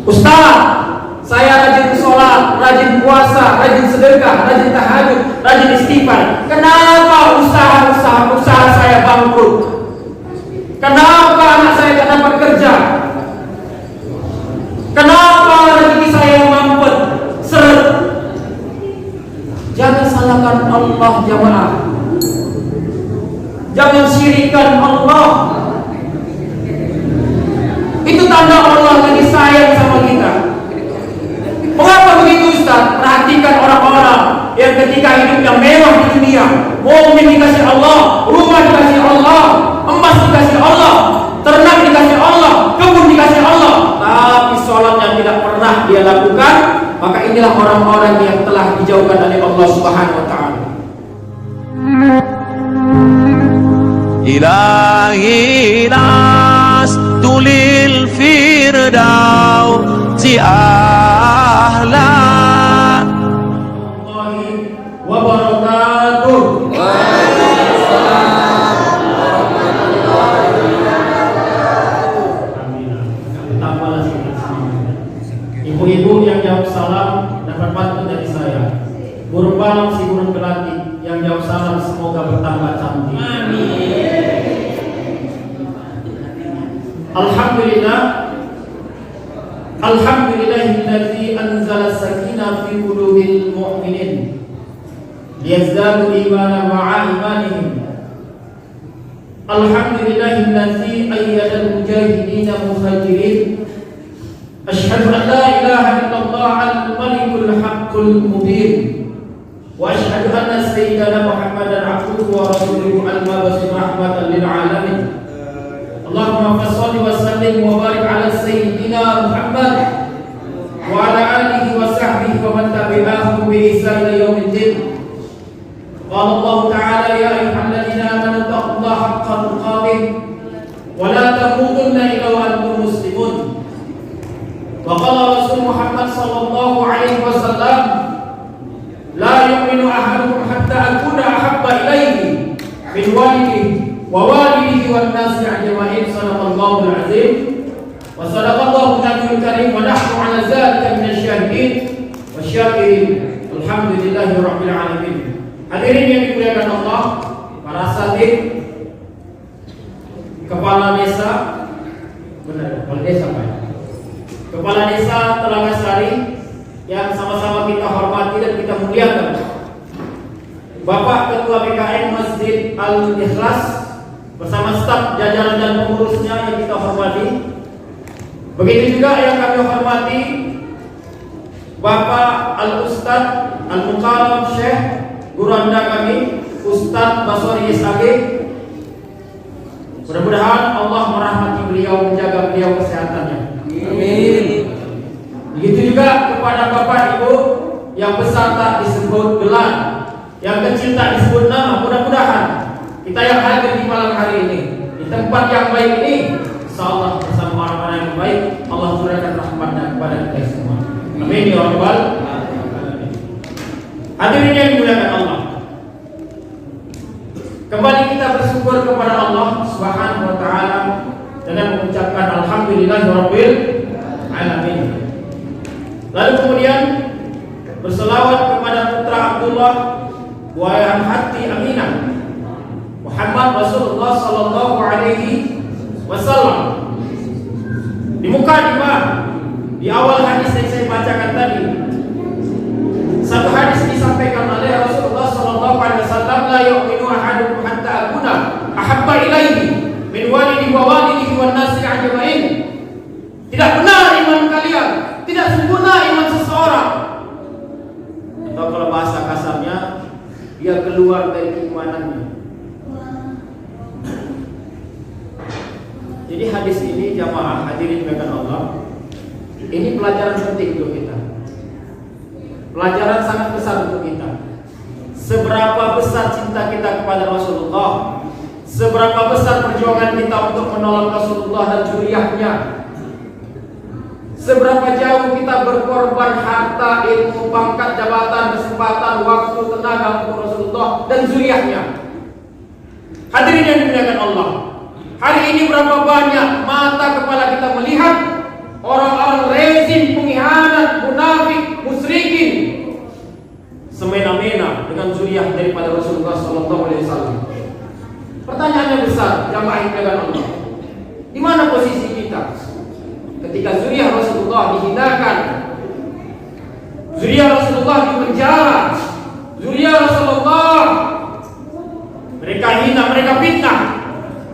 Ustaz, saya rajin sholat, rajin puasa, rajin sedekah, rajin tahajud, rajin istighfar. Kenapa usaha saya bangkrut? Kenapa anak saya tidak dapat kerja? Kenapa rezeki saya mampet, seret? Jangan salahkan Allah jamaah. Jangan syirikan Allah. Itu tanda Allah lagi sayang sama kita. Mengapa begitu Ustaz? Perhatikan orang-orang yang ketika hidupnya mewah di dunia, mobil dikasih Allah, rumah dikasih Allah, emas dikasih Allah, ternak dikasih Allah, kebun dikasih Allah, tapi sholatnya tidak pernah dia lakukan. Maka inilah orang-orang yang telah dijauhkan dari Allah Subhanahu wa ta'ala. Ilahi lastu lil firdausi ahla wa barakatuh. Ibu-ibu yang jawab salam dapat pantun dari saya. Burung balang si burung kelati yang jawab salam semoga bertambah cantik. Amin. Alhamdulillah. Alhamdulillahilladzi anzala as-sakinah fi qulubil mu'minin liyazdadu imanan ma'a imanihim. Alhamdulillahilladzi ayyada al-mujahidin muhajirin. Asyhadu an la ilaha illallah al-malikul haqqul mubin wa asyhadu anna sayyidana Muhammadan abduhu wa rasuluhu al-mab'uts rahmatan lil alamin. Allahumma shalli wa sallim wa barik ala sayyidina Muhammad wa ala alihi wa sahbihi wa man tabi'ahum bi ihsan ila yaumil din. Qala Allah ta'ala ya ayyuhalladzina amanu taqullaha haqqa tuqatih wa la tamutunna illa wa antum muslimun. Wa qala Rasul Muhammad sallallahu alaihi wasallam la yu'minu ahadukum hatta akuna ahabba ilayhi min walidihi wa walidihi wan nasi ajma'in. Sadaqallahu al-azim wa sadaqallahu nabiyul karim wa nahnu ala dzalika minasy syahidin wasyakirin. Alhamdulillahi rabbil alamin. Hadirin yang dimuliakan Allah, para asatidz, kepala desa, benar, kepala desa Pak. Kepala Desa Telaga Sari yang sama-sama kita hormati dan kita muliakan, Bapak Ketua BKN Masjid Al-Ikhlas bersama staf jajaran dan pengurusnya yang kita hormati. Begitu juga yang kami hormati Bapak Al-Ustadz Al-Mukarram Syekh Guru Anda kami Ustadz Basori SAG. Mudah-mudahan Allah merahmati beliau, menjaga beliau kesehatannya. Amin. Begitu juga kepada Bapak Ibu yang besar tak disebut gelar, yang kecil tak disebut nama. Mudah-mudahan kita yang hadir di malam hari ini di tempat yang baik ini, insyaallah bersama orang-orang yang baik, Allah turunkan rahmatnya kepada kita semua. Amin ya rabbal alamin. Hadirin yang dimuliakan Allah, kembali kita bersyukur kepada Allah Subhanahu wa taala dengan mengucapkan alhamdulillahirabbil alamin. Lalu kemudian berselawat kepada putra Abdullah buayan hati Aminah Muhammad Rasulullah sallallahu alaihi wasallam. Di mukadimah di awal hadis yang saya bacakan tadi, satu hadis disampaikan oleh Rasulullah sallallahu alaihi wasallam, la yu'minu ahadukum hatta akuna ahabba ilaihi min walidihi wa walidihi wan nasi ajma'in. Tidak benar iman kalian, tidak sempurna iman seseorang, atau kalau bahasa kasarnya, dia keluar dari keimanannya. Jadi hadis ini jamaah hadirin dengan Allah, ini pelajaran penting untuk kita, pelajaran sangat besar untuk kita. Seberapa besar cinta kita kepada Rasulullah, seberapa besar perjuangan kita untuk menolong Rasulullah dan zuriyahnya, seberapa jauh kita berkorban harta, ilmu, pangkat, jabatan, kesempatan, waktu, tenaga untuk Rasulullah dan zuriyahnya. Hadirin yang dimuliakan Allah, hari ini berapa banyak mata kepala kita melihat orang-orang rezim ketika zuriyah Rasulullah dihinakan, zuriyah Rasulullah dipenjara, zuriyah Rasulullah mereka hina, mereka fitnah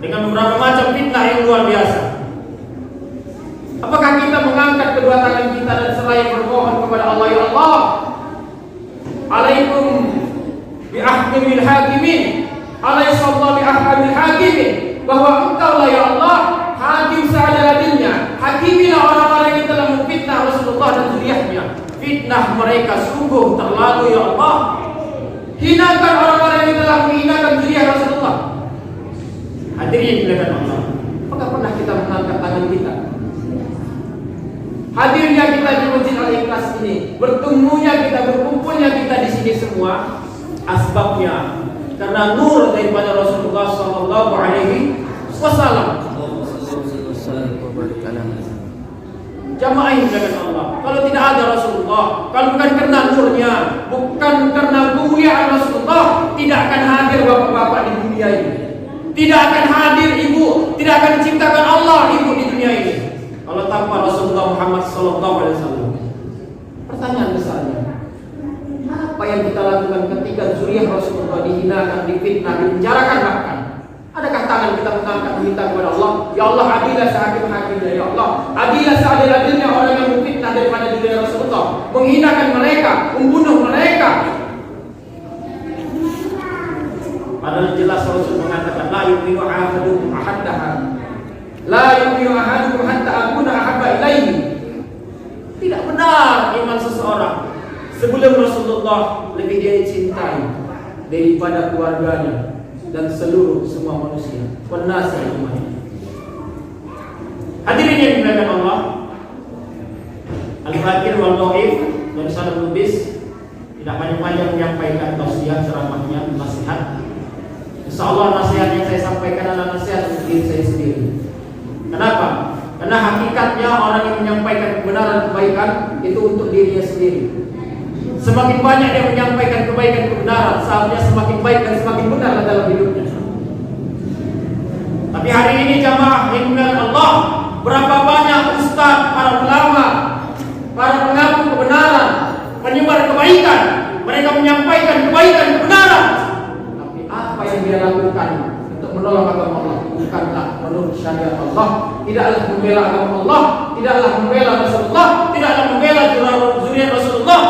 dengan beberapa macam fitnah yang luar biasa. Apakah kita mengangkat kedua tangan kita dan seraya bermohon kepada Allah, ya Allah, alaikum bi ahkamil hakimin, alaihissallahu bi ahkamil hakimin, bahwa engkau lah ya Allah hakim seadil-adilnya, hakimilah orang-orang yang telah memfitnah Rasulullah dan zuriyahnya. Fitnah mereka sungguh terlalu ya Allah. Hinakan orang-orang yang telah menghinakan zuriyah Rasulullah. Hadirin dimuliakan Allah, apakah pernah kita mengangkat tangan kita? Hadirnya kita di Masjid Al-Ikhlas ini, bertemunya kita, berkumpulnya kita di sini semua, asbabnya karena nur daripada Rasulullah sallallahu alaihi wasallam. Jamaah yang dimuliakan Allah, kalau tidak ada Rasulullah, kalau bukan karena nurnya, bukan karena kemuliaan Rasulullah, tidak akan hadir bapak-bapak di dunia ini, tidak akan hadir ibu, tidak akan diciptakan Allah ibu di dunia ini kalau tanpa Rasulullah Muhammad sallallahu alaihi wasallam. Pertanyaan besarnya, apa yang kita lakukan ketika zuriyah Rasulullah dihinakan, difitnah, dipenjarakan bahkan? Adakah tangan kita mengangkat meminta kepada Allah, ya Allah adilah sehakim-hakimnya, ya Allah adilah seadil-adilnya orang yang memfitnah daripada zuriyah Rasulullah, menghinakan mereka, membunuh mereka? Padahal jelas Rasul mengatakan la yu'minu ahadukum ahaddaha, la yu'minu ahadukum hatta akuna ahabba ilaihi. Tidak benar iman seseorang sebelum Rasulullah lebih dia cintai daripada keluarganya dan seluruh semua manusia. Penasi umatnya. Hadirin yang dimuliakan Allah, Al-Fakir wal Dhaif dan Sanad Lubis tidak panjang-panjang menyampaikan tausiah ceramahnya, nasihat. Insyaallah nasihat yang saya sampaikan adalah nasihat untuk diri saya sendiri. Kenapa? Karena hakikatnya orang yang menyampaikan kebenaran, kebaikan itu untuk dirinya sendiri. Semakin banyak dia menyampaikan kebaikan kebenaran, sahabatnya semakin baik dan semakin benar dalam hidupnya. Tapi hari ini jamaah yang dimuliakan Allah, berapa banyak ustaz, para ulama, para pengaku kebenaran, penyebar kebaikan, mereka menyampaikan kebaikan kebenaran, tapi apa yang dia lakukan untuk menolong agama Allah bukanlah menurut syariat Allah, tidaklah membela agama Allah, tidaklah membela Rasulullah, tidaklah membela zuriyah Rasulullah.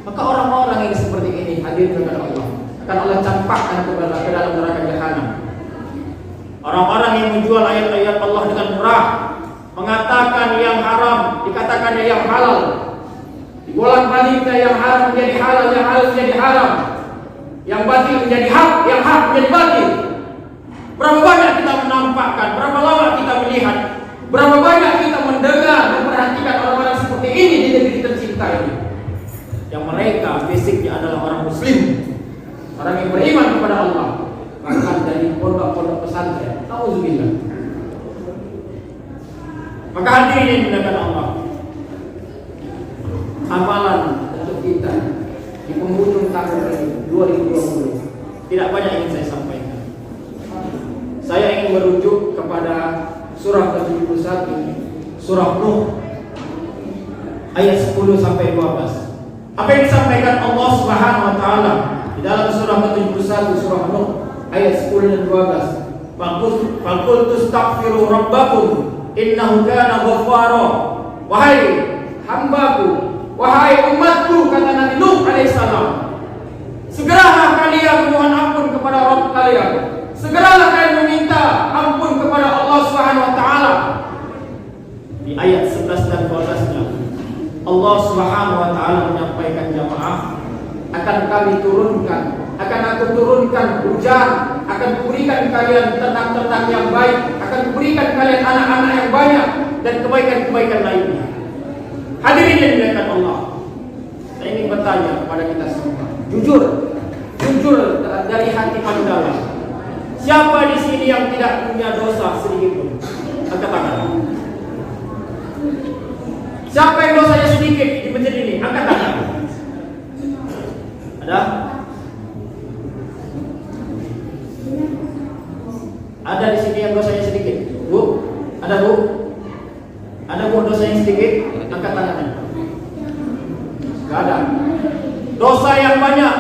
Maka orang-orang yang seperti ini hadir kepada Allah akan Allah campakkan ke dalam neraka jahanam. Orang-orang yang menjual ayat-ayat Allah dengan murah, mengatakan yang haram dikatakan yang halal, dibolak-baliknya yang haram menjadi halal, yang halal menjadi haram, yang batil menjadi hak, yang hak menjadi batil. Berapa banyak kita menampakkan, berapa lama kita melihat, berapa banyak kita mendengar, memperhatikan orang-orang seperti ini di negeri tercinta ini, yang mereka basicnya adalah orang muslim, orang yang beriman kepada Allah, bahkan dari pondok-pondok pesantren. Nauzubillah. Maka hadirin yang dimuliakan Allah, amalan untuk kita di penghujung tahun ini 2020 tidak banyak ingin saya sampaikan. Saya ingin merujuk kepada surah ke-71, surah Nuh ayat 10 sampai 12. Apa yang disampaikan Allah Subhanahu wa taala di dalam surah ke-71 surah Nuh ayat 10 dan 12. Faqul tastaghfiru rabbakum innahu kana ghaffara. Wahai hambaku, wahai umatku, kata Nabi Nuh alaihissalam, segeralah kalian mohon ampun kepada Rabb kalian, segeralah kalian meminta ampun kepada Allah Subhanahu wa taala. Di ayat 11 dan 12-nya Allah Subhanahu wa taala menyampaikan, jamaah, akan kami turunkan, akan aku turunkan hujan, akan kuberikan kalian ternak-ternak yang baik, akan kuberikan kalian anak-anak yang banyak dan kebaikan-kebaikan lainnya. Hadirin yang dimuliakan Allah, saya ingin bertanya kepada kita semua, jujur dari hati paling dalam, siapa di sini yang tidak punya dosa sedikit pun? Angkat tangan. Siapa yang dosanya sedikit di masjid ini? Angkat tangan. Ada? Ada di sini yang dosanya sedikit? Bu? Ada bu? dosa yang sedikit? Angkat tangannya. Gak ada. Dosa yang banyak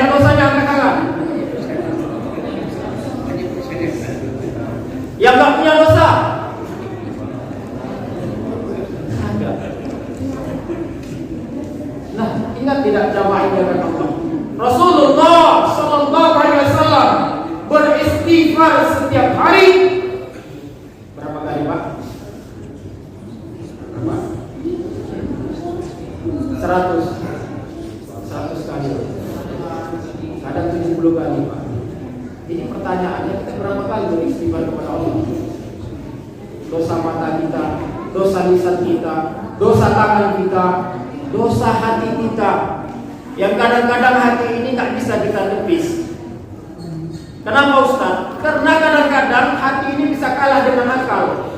dosanya angkat tangan. Yang gak punya dosa? Ada. Nah, ingat tidak jamaah ibadah Allah? Rasulullah sallallahu alaihi wasallam beristighfar setiap hari berapa kali, Pak? Berapa? 100 kali. Kadang 70 kali, Pak. Ini pertanyaannya, kita berapa kali beristighfar kepada Allah? Dosa mata kita, dosa lisan kita, dosa tangan kita, dosa hati kita, yang kadang-kadang hati ini nggak bisa kita tepis. Kenapa Ustaz? Karena kadang-kadang hati ini bisa kalah dengan akal.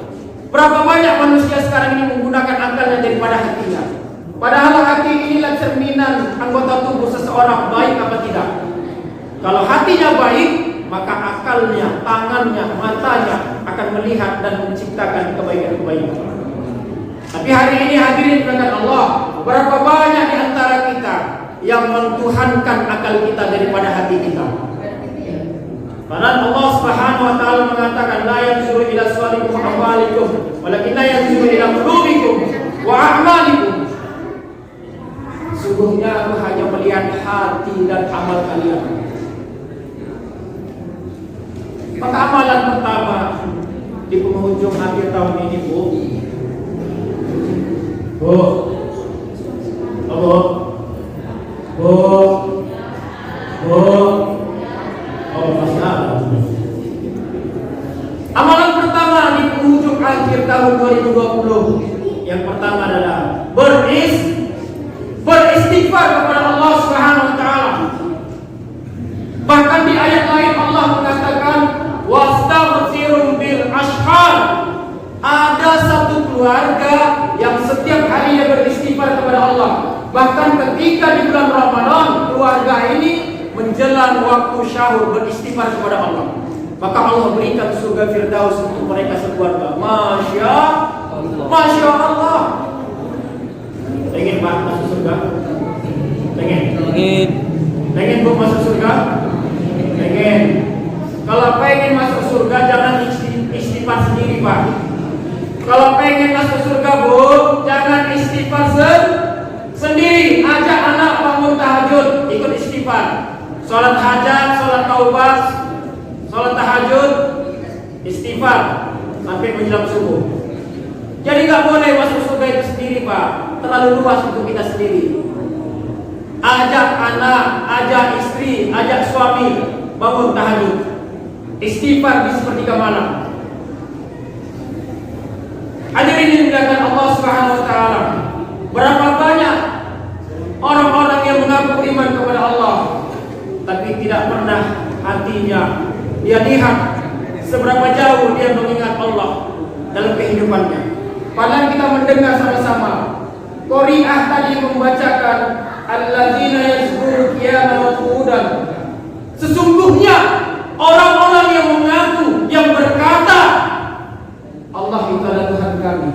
Berapa banyak manusia sekarang ini menggunakan akalnya daripada hatinya? Padahal hati inilah cerminan anggota tubuh seseorang, baik apa tidak. Kalau hatinya baik, maka akalnya, tangannya, matanya akan melihat dan menciptakan kebaikan-kebaikan. Tapi hari ini hadirin dengan Allah, berapa banyak di antara kita yang mentuhankan akal kita daripada hati kita. Karena Allah Subhanahu wa taala mengatakan la yanzuru ila suwarikum wa amwalikum, walakinna yanzuru ila qulubikum wa a'malikum. Sungguhnya aku hanya melihat hati dan amal kalian. Maka amalan pertama di penghujung akhir tahun ini, Bu. Masih ada. Amalan pertama di penghujung akhir tahun 2020, yang pertama adalah beristighfar kepada Allah Subhanahu wa taala. Bahkan di ayat lain Allah mengatakan wastaghfiru bil ashar. Ada satu keluarga yang setiap harinya beristighfar kepada Allah. Bahkan ketika di bulan Ramadan, keluarga ini menjelang waktu syahur beristighfar kepada Allah, maka Allah berikan surga Firdaus untuk mereka sekeluarga. Masya Allah. Pengen Pak masuk surga? Pengen Bu masuk surga? Pengen. Kalau pengen masuk surga jangan istighfar sendiri, Pak. Kalau pengen masuk surga, Bu, jangan istighfar sendiri. Ajak anak bangun tahajud, ikut istighfar. Salat hajat, salat taubat, salat tahajud, istighfar sampai menjelang subuh. Jadi nggak boleh masuk surga itu sendiri, Pak. Terlalu luas untuk kita sendiri. Ajak anak, ajak istri, ajak suami bangun tahajud, istighfar di sepertiga malam. Hadirin yang dimuliakan Allah Subhanahu wa taala, berapa banyak orang-orang yang mengaku iman kepada Allah tapi tidak pernah hatinya dia lihat seberapa jauh dia mengingat Allah dalam kehidupannya. Padahal kita mendengar sama-sama Qari'ah tadi membacakan alladzina yazkuru qiyaman wa qu'udan. Sesungguhnya orang-orang yang mengaku, yang berkata Allah itu adalah Tuhan kami,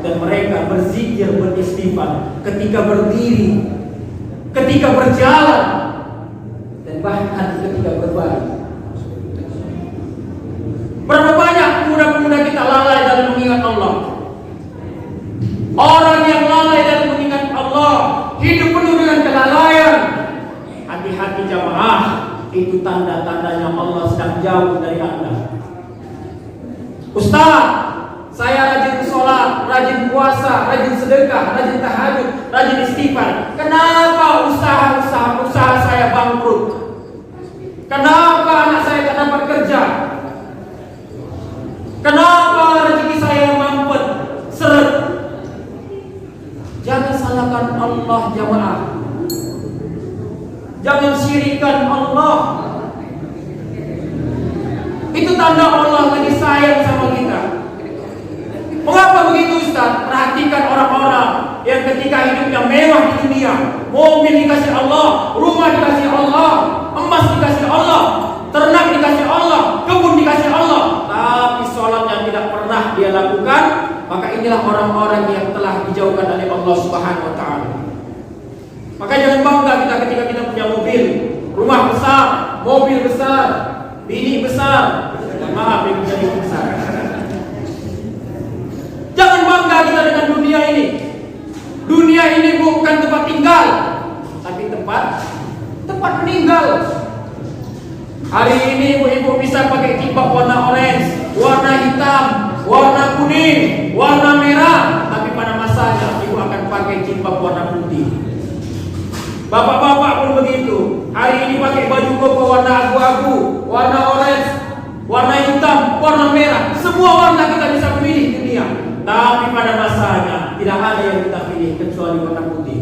dan mereka berzikir, beristighfar ketika berdiri, ketika berjalan, dan bahkan ketika berbaring. Berapa banyak pemuda-pemuda kita lalai dalam mengingat Allah? Orang yang lalai dalam mengingat Allah, hidup penuh dengan kelalaian. Hati-hati jamaah, itu tanda-tandanya Allah sedang jauh dari Anda. Ustaz, saya rajin sholat, rajin puasa, rajin sedekah, rajin tahajud, rajin istighfar. Kenapa usaha saya bangkrut? Kenapa anak saya tak dapat kerja? Kenapa rezeki saya mampet, seret? Jangan salahkan Allah jamaah. Jangan syirikan Allah. Itu tanda Allah lagi sayang sama kita. Mengapa begitu Ustaz? Perhatikan orang-orang yang ketika hidupnya mewah di dunia, mobil dikasih Allah, rumah dikasih Allah, emas dikasih Allah, ternak dikasih Allah, kebun dikasih Allah, tapi sholatnya tidak pernah pernah dia lakukan, maka inilah orang-orang yang telah dijauhkan oleh Allah Subhanahu wa taala. Maka jangan bangga kita ketika kita punya mobil, rumah besar, mobil besar, bini besar. Maaf, bini besar. Jangan bangga kita dengan dunia ini. Dunia ini bukan tempat tinggal, tapi tempat meninggal. Hari ini ibu-ibu bisa pakai jilbab warna orange, warna hitam, warna kuning, warna merah, tapi pada masanya ibu akan pakai jilbab warna putih. Bapak-bapak pun begitu. Hari ini pakai baju koko warna abu-abu, warna orange, warna hitam, warna merah. Semua warna kita bisa memilih dunia. Tapi pada masanya tidak ada yang kita pilih kecuali warna putih.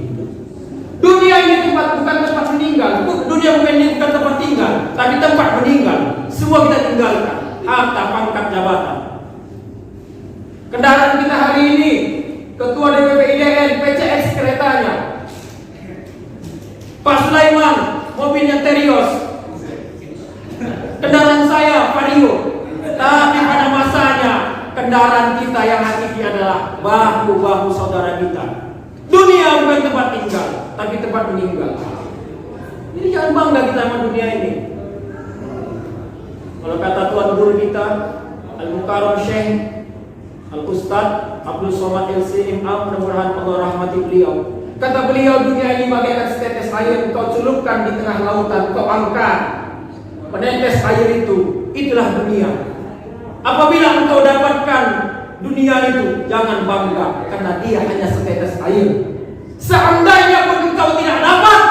Dunia ini bukan tempat meninggal. Dunia bukan tempat tinggal, tapi tempat meninggal. Semua kita tinggalkan. Harta, pangkat, jabatan. Kendaraan kita hari ini, Ketua DPP IDN, PCX keretanya, Pak Sulaiman, mobilnya Terios. Kendaraan saya Vario. Tapi pada masanya kendaraan kita yang hakiki adalah bahu-bahu saudara kita. Dunia bukan tempat tinggal, tapi tempat meninggal. Jadi jangan bangga kita sama dunia ini. Kalau kata tuan guru kita, Al-Mukarram Syekh Al-Ustaz Abdul Somad LCMA, mudah-mudahan Allah rahmati beliau. Kata beliau, dunia ini bagaikan setetes air, kau celupkan di tengah lautan, kau angkat, menetes air itulah dunia. Apabila engkau dapatkan dunia itu, jangan bangga, karena dia hanya setetes air. Seandainya pun engkau tidak dapat,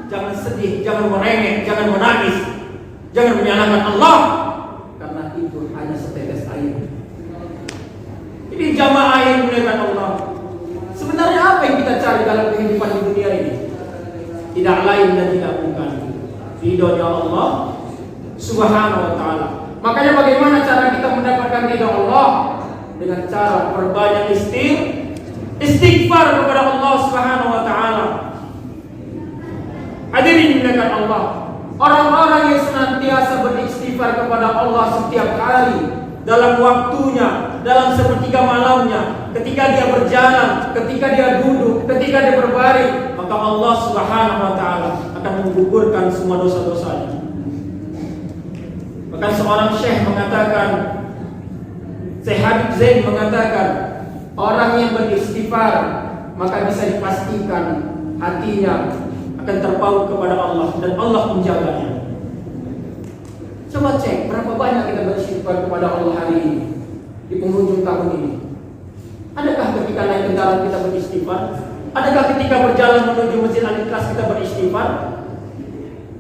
jangan sedih, jangan merengek, jangan menangis, jangan menyalahkan Allah, karena itu hanya setetes air. Ini jamaah yang dimuliakan Allah. Sebenarnya apa yang kita cari dalam kehidupan di dunia ini? Tidak lain dan tidak bukan ridhonya Allah Subhanahu wa taala. Makanya bagaimana cara kita mendapatkan ridho Allah? Dengan cara berbanyak istighfar kepada Allah Subhanahu wa taala. Hadirin dimuliakan Allah, orang-orang yang senantiasa beristighfar kepada Allah setiap hari, dalam waktunya, dalam sepertiga malamnya, ketika dia berjalan, ketika dia duduk, ketika dia berbaring, maka Allah Subhanahu wa taala akan menggugurkan semua dosa-dosanya. Bahkan seorang syekh mengatakan, Syekh Habib Zain mengatakan, orang yang beristighfar maka bisa dipastikan hatinya akan terpaut kepada Allah dan Allah menjaganya. Coba cek berapa banyak kita beristighfar kepada Allah hari ini di penghujung tahun ini. Adakah ketika naik kendaraan kita beristighfar? Adakah ketika berjalan menuju Masjid Al-Ikhlas kita beristighfar?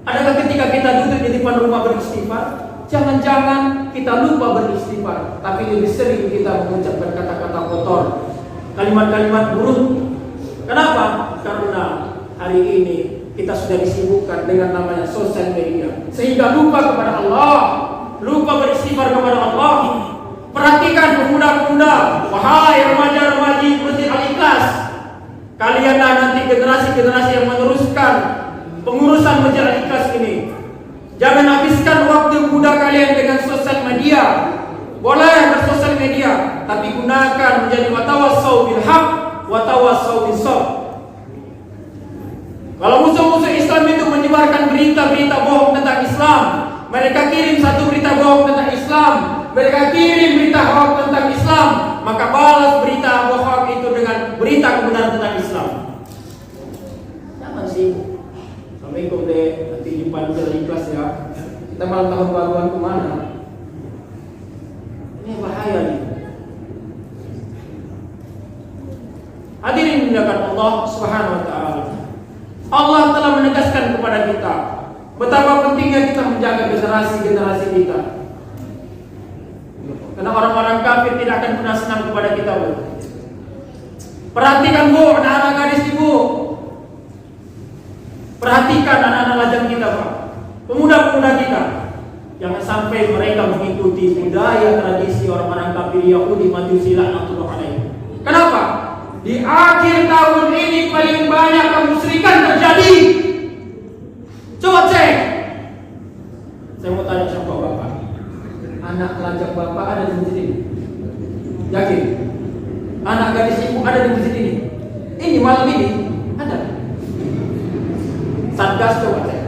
Adakah ketika kita duduk di depan rumah beristighfar? Jangan-jangan kita lupa beristighfar, tapi lebih sering kita mengucapkan kata-kata kotor, kalimat-kalimat buruk. Kenapa? Karena hari ini kita sudah disibukkan dengan namanya sosial media, sehingga lupa kepada Allah, lupa beristighfar kepada Allah. Perhatikan pemuda-pemuda, wahai remaja-remaji Masjid Al-Ikhlas, kalianlah nanti generasi-generasi yang meneruskan pengurusan Masjid Al-Ikhlas ini. Jangan habiskan waktu muda kalian dengan sosial media. Boleh bersosial media, tapi gunakan menjadi watawassau bil haq, watawassau bis sabr. Kalau musuh-musuh Islam itu menyebarkan berita-berita bohong tentang Islam, mereka kirim satu berita bohong tentang Islam, mereka kirim berita hoax tentang Islam, maka balas berita bohong itu dengan berita kebenaran tentang Islam. Jangan sibuk. Assalamualaikum deh, nanti jumpa di Al-Ikhlas ya. Kita malam tahun baruan kemana? Ini bahaya nih. Hadirin dimuliakan Allah Subhanahu wa taala. Allah telah menegaskan kepada kita betapa pentingnya kita menjaga generasi-generasi kita. Karena orang-orang kafir tidak akan pernah senang kepada kita, Bu. Perhatikan, Bu, anak-anak gadis Ibu. Perhatikan anak-anak lajang kita, Pak. Pemuda-pemuda kita. Jangan sampai mereka mengikuti budaya tradisi orang-orang kafir Yahudi Majusi laknatullah alaihim. Kenapa? Di akhir tahun ini paling banyak kemusyrikan terjadi. Coba cek. Saya mau tanya sama Bapak. Anak lajang Bapak ada di masjid ini? Yakin? Anak gadis ibu ada di masjid ini? Ini malam ini ada. Satgas coba cek.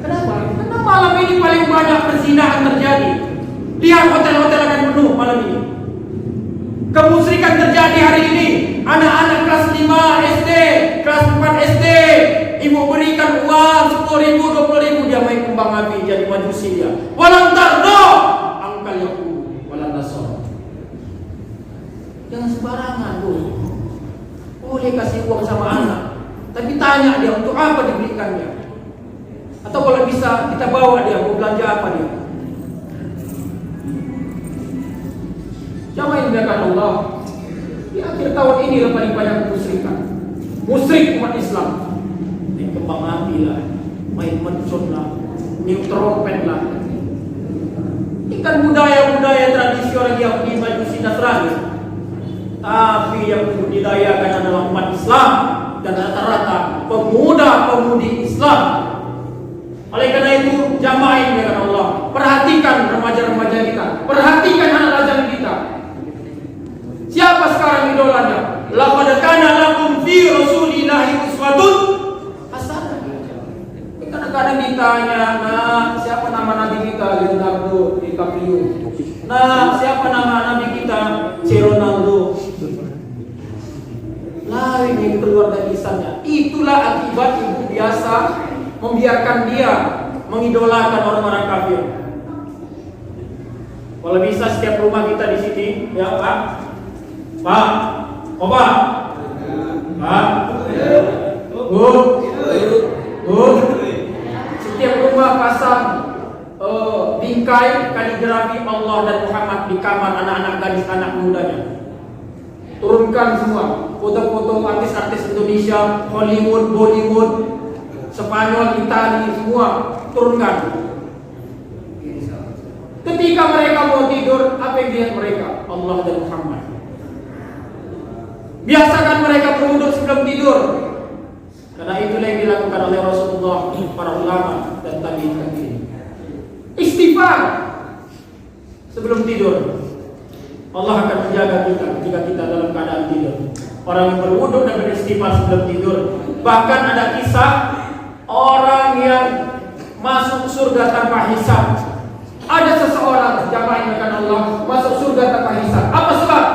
Kenapa? Karena malam ini paling banyak perzinahan terjadi. Lihat hotel-hotel akan penuh malam ini. Kemusyrikan terjadi hari ini. Anak-anak kelas 5 SD, kelas 4 SD, ibu berikan uang 10.000, 20.000, dia main kembang api jadi majusi dia. Walam tardo angkal yahu walam nasor. Jangan sembarangan tuh. Boleh kasih uang sama anak, tapi tanya dia untuk apa diberikannya. Atau kalau bisa kita bawa dia mau belanja apa dia. Jamaah yang dimuliakan Allah, di akhir tahun ini lah paling banyak kemusyrikan. Musyrik umat Islam. Main kembang api lah, main mencun lah, niup trompet lah. Ini kan budaya-budaya tradisi orang Yahudi, Majusi, Nasrani. Tapi yang dibudidayakan adalah umat Islam dan rata-rata pemuda-pemudi Islam. Oleh karena itu, jamaah yang dimuliakan Allah, perhatikan remaja-remaja kita, perhatikan anak lajang kita. Siapa sekarang idolanya? Laqad kana lakum fi Rasulillahi uswatun hasanah. Kadang-kadang ditanya, nah siapa nama nabi kita? Leonardo DiCaprio. Nah siapa nama nabi kita? Si Ronaldo. Lain yang keluar dari lisannya. Itulah akibat ibu biasa membiarkan dia mengidolakan orang-orang kafir. Kalau bisa setiap rumah kita di sini, ya Pak. Pak, Opa, Pak, Bu, setiap rumah pasang bingkai kaligrafi Allah dan Muhammad di kamar anak-anak gadis anak mudanya. Turunkan semua foto-foto artis-artis Indonesia, Hollywood, Bollywood, Spanyol, Itali, semua turunkan. Ketika mereka mau tidur, apa yang dilihat mereka? Allah dan Muhammad. Biasakan mereka berwudu sebelum tidur. Karena itulah yang dilakukan oleh Rasulullah, para ulama dan tabi'in. Istighfar sebelum tidur. Allah akan menjaga kita ketika kita dalam keadaan tidur. Orang yang berwudu dan beristighfar sebelum tidur. Bahkan ada kisah orang yang masuk surga tanpa hisab. Ada seseorang jamaah yang akan Allah masuk surga tanpa hisab. Apa sebab?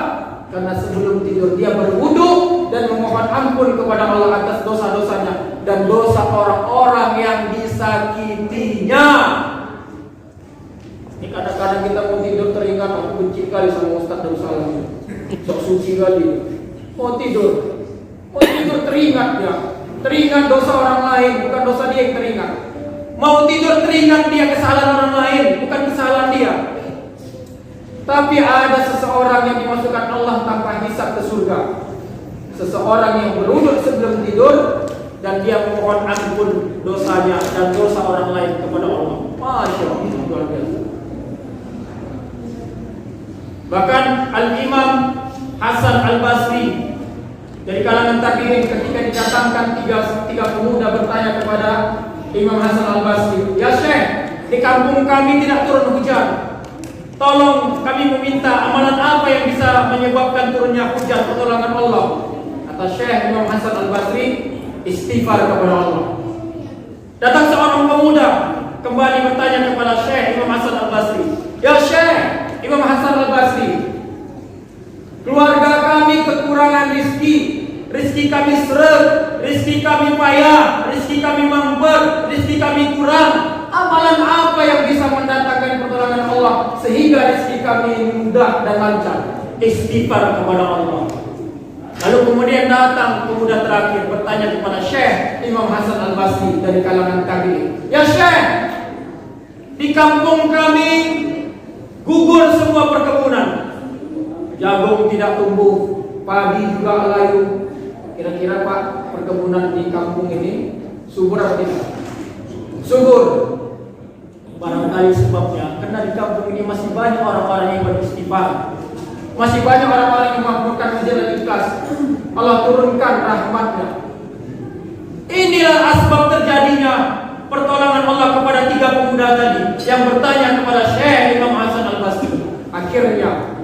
Karena sebelum tidur dia berwudu dan memohon ampun kepada Allah atas dosa-dosanya dan dosa orang-orang yang disakitinya. Ini kadang-kadang kita mau tidur teringat, aku benci kali sama Ustaz Darussalam. Sok suci kali. Mau tidur teringat dia. Teringat dosa orang lain, bukan dosa dia yang teringat. Mau tidur teringat dia kesalahan orang lain, bukan kesalahan dia. Tapi ada seseorang yang dimasukkan Allah tanpa hisab ke surga. Seseorang yang berwudu sebelum tidur dan dia memohon ampun dosanya dan dosa orang lain kepada Allah. Masya Allah, luar biasa. Bahkan Al-Imam Hasan Al-Basri dari kalangan tabi'in ketika didatangkan tiga pemuda bertanya kepada Imam Hasan Al-Basri, "Ya Syekh, di kampung kami tidak turun hujan. Tolong kami meminta amalan apa yang bisa menyebabkan turunnya hujan pertolongan Allah." Kata Syekh Imam Hasan Al-Basri, istighfar kepada Allah. Datang seorang pemuda kembali bertanya kepada Syekh Imam Hasan Al-Basri, "Ya Syekh Imam Hasan Al-Basri, keluarga kami kekurangan rizki kami seret, rizki kami payah, rizki kami mampet, rizki kami kurang. Amalan apa yang bisa mendatangkan pertolongan Allah sehingga rezeki kami mudah dan lancar?" Istighfar kepada Allah. Lalu kemudian datang pemuda terakhir bertanya kepada Syekh Imam Hasan Al-Basri dari kalangan tabi'in, "Ya Syekh, di kampung kami gugur semua perkebunan. Jagung tidak tumbuh, padi juga layu. Kira-kira Pak, perkebunan di kampung ini subur atau tidak?" Subur. Barangkali sebabnya karena di kampung ini masih banyak orang-orang yang beristighfar, masih banyak orang-orang yang mengamalkan ujian dan ikhlas. Allah turunkan rahmatnya. Inilah asbab terjadinya pertolongan Allah kepada tiga pemuda tadi yang bertanya kepada Syekh Imam Hasan Al-Basri. Akhirnya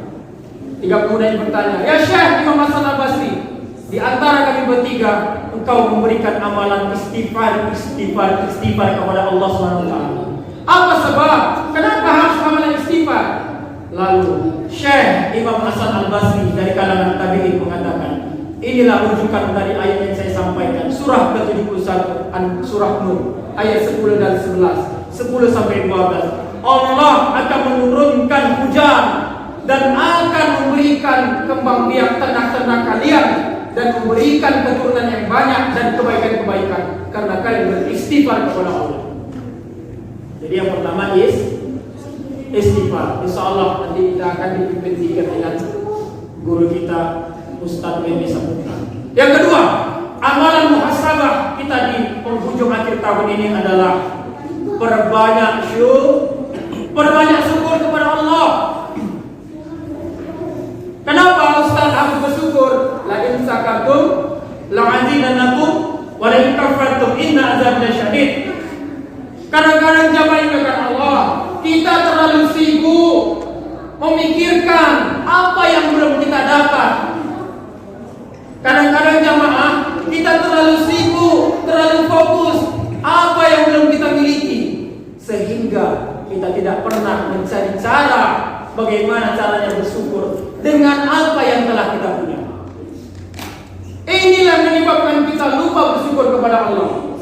tiga pemuda ini bertanya, "Ya Syekh Imam Hasan Al-Basri, di antara kami bertiga, engkau memberikan amalan istighfar kepada Allah SWT. Apa sebab? Kenapa harus amalan istighfar?" Lalu Syekh Imam Hasan Al-Basri dari kalangan tabi'in mengatakan, inilah rujukan dari ayat yang saya sampaikan, surah ke-71 surah Nur ayat 10 dan 11, 10 sampai 12. Allah akan menurunkan hujan dan akan memberikan kembang biak ternak-ternak kalian dan memberikan keturunan yang banyak dan kebaikan-kebaikan karena kalian beristighfar kepada Allah. Jadi yang pertama istighfar. Insyaallah nanti kita akan dipimpin zikir dengan guru kita Ustaz Wemi Saputra. Yang kedua, amalan muhasabah kita di penghujung akhir tahun ini adalah perbanyak syukur kepada Allah. Kenapa Ustaz harus bersyukur? La in syakartum la azidannakum wa la in kafartum inna azabi lasyadid. Kadang-kadang jamaah dengan Allah, kita terlalu sibuk memikirkan apa yang belum kita dapat. Kadang-kadang jamaah kita terlalu sibuk, terlalu fokus apa yang belum kita miliki, sehingga kita tidak pernah mencari cara bagaimana caranya bersyukur dengan apa yang telah kita punya. Inilah menyebabkan kita lupa bersyukur kepada Allah.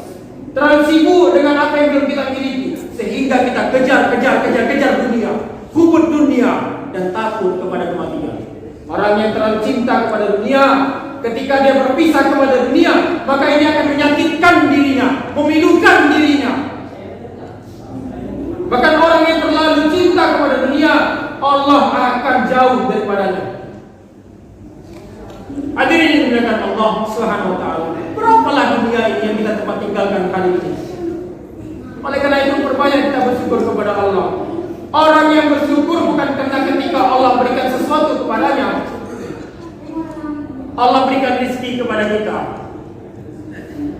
Terlalu sibuk dengan apa yang belum kita miliki, sehingga kita kejar dunia, hubut dunia, dan takut kepada kematian. Orang yang terlalu cinta kepada dunia, ketika dia berpisah kepada dunia, maka ini akan menyakitkan dirinya, memilukan dirinya. Bahkan orang yang terlalu cinta kepada dunia, Allah akan jauh daripadanya. Hadirin yang dimuliakan Allah Subhanahu wa taala. Berapalah dunia ini yang kita tempat tinggalkan kali ini. Oleh karena itu perbanyak kita bersyukur kepada Allah. Orang yang bersyukur bukan karena ketika Allah berikan sesuatu kepadanya, Allah berikan rezeki kepada kita,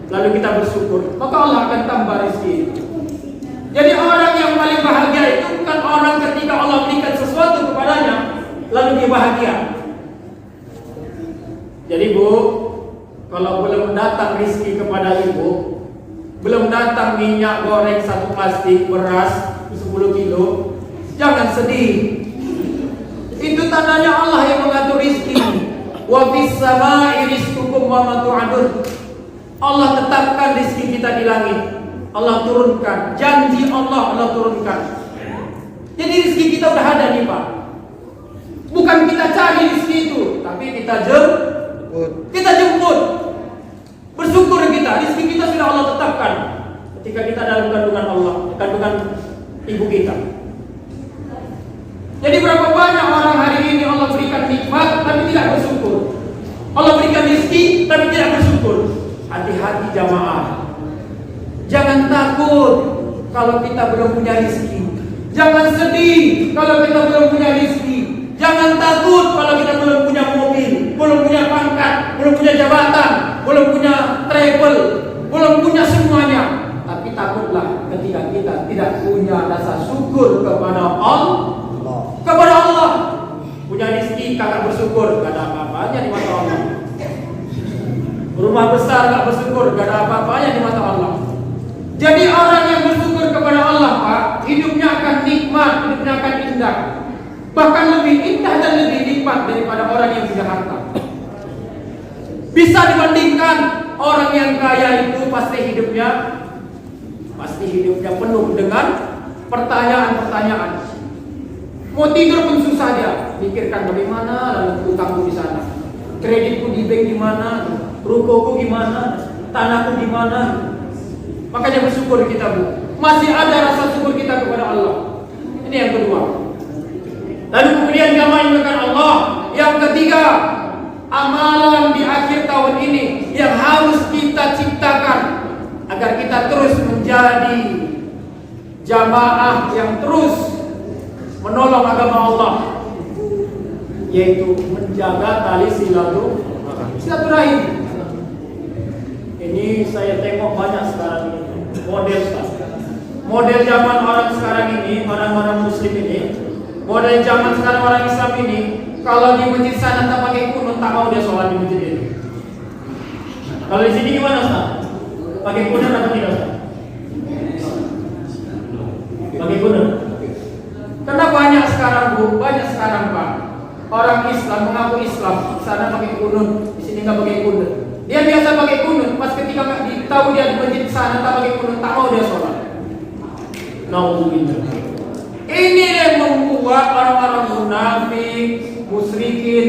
lalu kita bersyukur, maka Allah akan tambah rezeki. Jadi orang yang paling bahagia itu bukan orang ketika Allah berikan sesuatu kepadanya, lalu dia bahagia. Jadi Bu, kalau belum datang rezeki kepada Ibu, belum datang minyak goreng 1 plastik, beras 10 kilo, jangan sedih. Itu tandanya Allah yang mengatur rezeki. Wa fis samaa'i rizqukum wa ma tu'adun. Allah tetapkan rezeki kita di langit. Allah turunkan, janji Allah turunkan. Jadi rezeki kita udah ada nih Pak. Bukan kita cari rezeki itu, tapi kita jemput. Bersyukur kita, rezeki kita sudah Allah tetapkan ketika kita dalam kandungan Allah, kandungan ibu kita. Jadi berapa banyak orang hari ini Allah berikan nikmat tapi tidak bersyukur. Allah berikan rezeki tapi tidak bersyukur. Hati-hati jamaah. Jangan takut kalau kita belum punya rezeki. Jangan sedih kalau kita belum punya rezeki. Jangan takut kalau kita belum punya mobil, belum punya pangkat, belum punya jabatan, belum punya travel, belum punya semuanya. Tapi takutlah ketika kita tidak punya rasa syukur kepada Allah. Kepada Allah. Punya rezeki kakak bersyukur, gak ada apa-apanya di mata Allah. Rumah besar gak bersyukur, gak ada apa-apanya di mata Allah. Jadi orang yang bersyukur kepada Allah Pak, hidupnya akan nikmat, hidupnya akan indah. Bahkan lebih indah dan lebih nikmat daripada orang yang punya harta. Bisa dibandingkan orang yang kaya itu pasti hidupnya penuh dengan pertanyaan-pertanyaan. Mau tidur pun susah dia, pikirkan bagaimana lalu utangku di sana, kreditku di bank di mana, rukoku gimana, tanahku di mana. Makanya bersyukur kita Bu, masih ada rasa syukur kita kepada Allah. Ini yang kedua. Lalu kemudian jamaah dengan Allah. Yang ketiga, amalan di akhir tahun ini yang harus kita ciptakan agar kita terus menjadi jamaah yang terus menolong agama Allah, yaitu menjaga tali silaturahim. Ini saya tengok banyak sekarang ini model zaman orang sekarang ini, orang-orang muslim ini Model zaman sekarang orang Islam ini, kalau di masjid sana tak pakai kunut, tak mau dia sholat di masjid ini. Kalau di sini gimana Ustaz? Pakai kunut atau tidak Ustaz? Pakai kunut. Karena banyak sekarang Bu, banyak sekarang Pak, orang Islam mengaku Islam, sana pakai kunut, di sini nggak pakai kunut. Dia biasa pakai kunut, pas ketika tahu dia di masjid sana tak pakai kunut, tak mau dia sholat. Nauzubillah. Ini yang membuat orang-orang munafik, musyrikin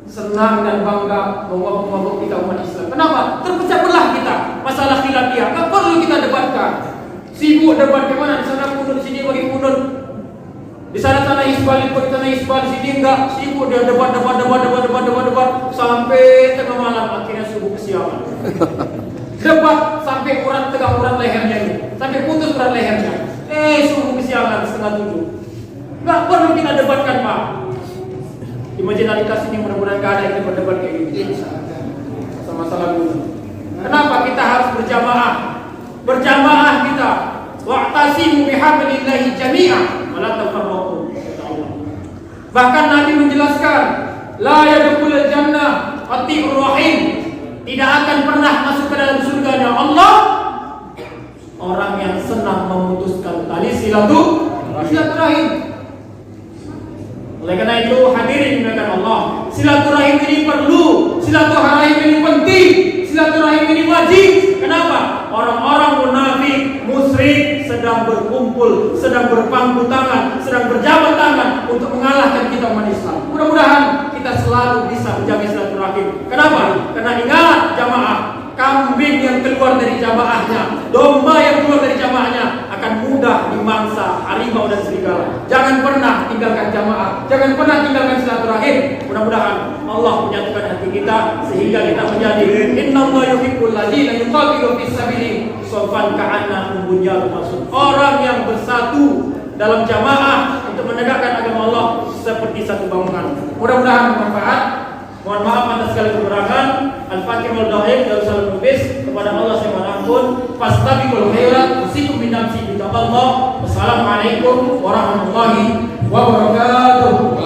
senang dan bangga menguap-nguap kita umat Islam. Kenapa? Terpecah belah kita. Masalah khilafiyah, tak perlu kita debatkan. Sibuk debat kemana? Di sana kunut, di sini bagi kunut. Di sana isbal, di sana isbal, di sini enggak. Sibuk dia debat sampai tengah malam, akhirnya subuh kesialan. Debat sampai tegak urat lehernya ini, sampai putus urat lehernya. Subuh kesialan 6:30. Enggak perlu kita debatkan Pak. Di masjid Alitas ini mudah-mudahan gak ada yang berdebat kayak gini. Masalah dulu. Kenapa kita harus berjamaah? Berjamaah kita. Wa'tasimu bihablillahi jami'an wa la tafarraqu. Bahkan Nabi menjelaskan, la yadkhulul jannah qati'ur rahim. Tidak akan pernah masuk ke dalam surganya Allah orang yang senang memutuskan tali silaturahim. Oleh karena itu hadirin dimuliakan Allah, silaturahim ini perlu, silaturahim ini penting, silaturahim ini wajib. Kenapa? Orang-orang munafik, musyrik sedang berkumpul, sedang berpangku tangan, sedang berjabat tangan untuk mengalahkan kita umat Islam. Mudah-mudahan kita selalu bisa menjaga silaturahim. Kenapa? Karena ingat jamaah, kambing yang keluar dari jamaahnya, domba yang keluar dari jamaahnya akan mudah dimangsa harimau dan serigala. Jangan pernah tinggalkan jamaah, jangan pernah tinggalkan silaturahim. Mudah-mudahan Allah menyatukan hati kita sehingga kita menjadi innallaha yuhibbul ladzina yuqatiluna fis sabili safan ka'annahum bunyanun marsus. Orang yang bersatu dalam jamaah untuk menegakkan agama Allah seperti satu bangunan. Mudah-mudahan bermanfaat. Mohon maaf atas segala kekurangan. Al-Fakir wal Dahim dan salam nubis kepada Allah saya mohon ampun. Fastabiqul khairat usikum min nafsi bi taqallah. Wassalamualaikum warahmatullahi wabarakatuh.